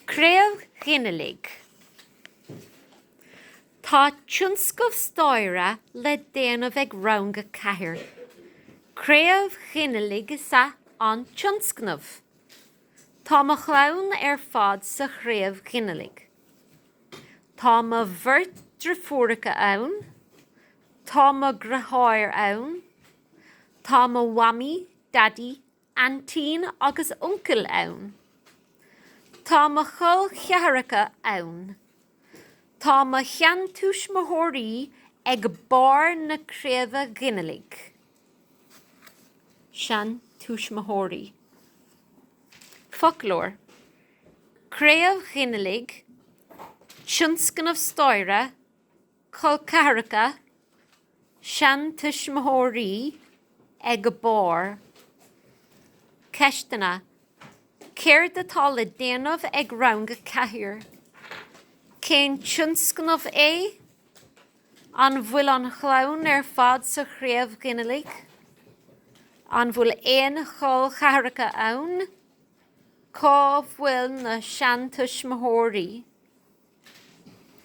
Craobh Ghinnalig. Tá tionscomh stoire le déanamh ag ranga cahir. Craobh Ghinnalig is an tionscnamh. Tá mo chlawn fad sa chraobh Ghinnalig. Tá mo bhirt drafúracha ann. Tá mo grathóir ann. Tá mo wami, daddy, auntín agus uncle ann. Tá mo chul chearacha ann. Tá mo chean túis mothóirí ag bar na craobh Ghinnalig. Sean túis mothóirí. Folklore. Craobh Ghinnalig, tionscnamh stoire, chul chearacha, sean túis mothóirí ag bar. Ceistena. Céir atá le déanamh ag ranga cahir. Cén tionscnamh an bhfuil an chlawn fad sa chraobh Ghinnalig. An bhfuil chul chearacha ann. Cá bhfuil na sean túis mothóirí.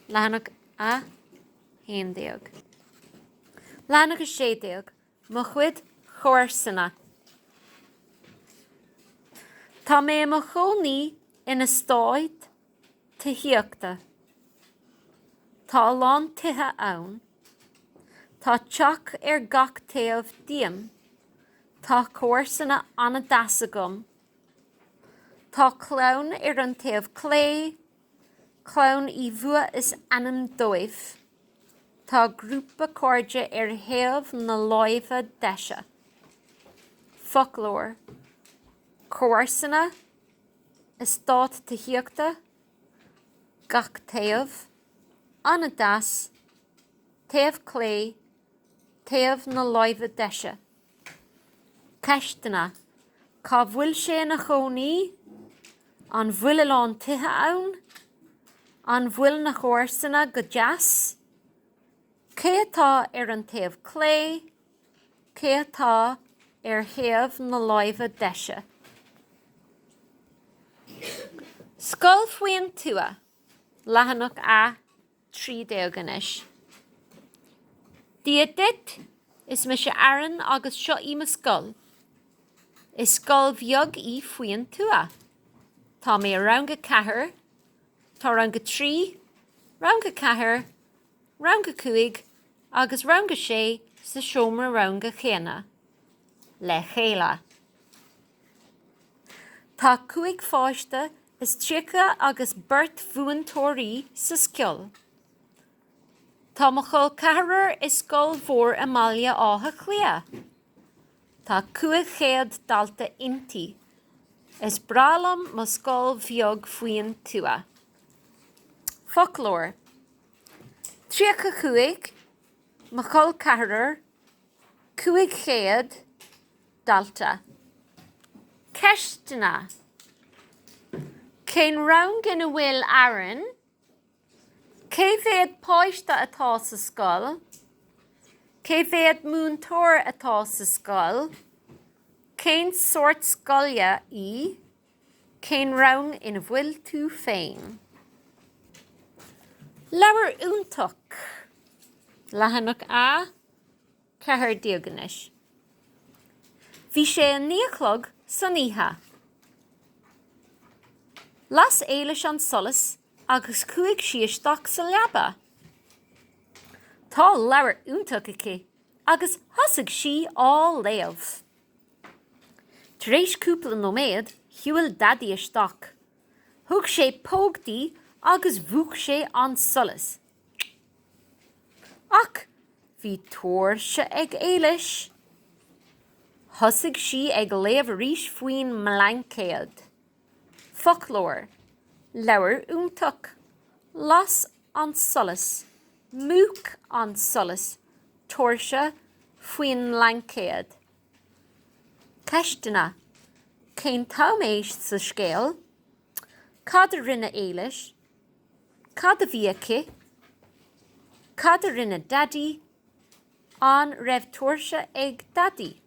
Leanach a héandeag. Leanach a sédeag. Mo chuid chóirsanna. Tá mé mo choní ina stáid tithiachta. Tá lán tithe ann. Tá teach gach taobh diam. Tá chóirsanna anna dasagum. Tá clown an taobh clé. Clown I bhua is anam dóibh. Tá grúpa cóide thaobh na láimhe deise. Folklore. Chóirsanna is stáit tithiachta. Gach taobh. Anna das. Taobh clé. Taobh na láimhe deise. Ceistena. Cá bhfuil sé na choní. An bhfuil lán tithe ann. An bhfuil na chóirsanna go deas. Cé atá an taobh clé. Cé atá thaobh na láimhe deise. Scoil faoin tua. Lehanach a trídeaganis. Diadit is me se aran agus seo I scoil. Is scoil bheag I faoin tua. Tá mé ranga cahir. Tá ranga trí. Ranga cahir. Ranga cuig. Agus ranga sé sa seomra ranga chéna. Le chéla. Tá cuig fáiste is tríocha agus burt bhuantóirí sa sciol. Tá mo chul cahir is scoil mhór Amalia átha clia. Tá cuig chéad dalta inti. Is bralam mo scoil bheag faoin tua. Folklore. Tríocha cuig, mo chul cahir, cuig chéad dalta. Ceistena. Cén rang ina bhfuil aran. Cé bhéad páiste atá sa scoil. Cé bhéad múntóir atá sa scoil. Cén sort scoile I. Cén rang ina bhfuil tú féin. Leabhar úntach. Lehanach a cethir diaganis. Bhí sé an níochlog saníthe. Las éiles an solas agus cuaig síosteach sa leaba. Tá leabhar úntach aici agus thosaigh sí á léamh. Tar éis cúpla nóméad hiúil daddy isteach. Thug sé pógtaí agus bhuach sé an solas. Ach, bhí tóir se ag éilis. Thosaigh sí ag léamh arís faoin mlancéad. Folklore. Leabhar úntach. Las an solas. Múc an solas. Tóir se faoin mlancéad. Ceistena. Cén táméis sa scéal. Cad a rinne éilis. Cad a bhí aici. Cad a rinne daddy. An raibh tuairse ag daddy.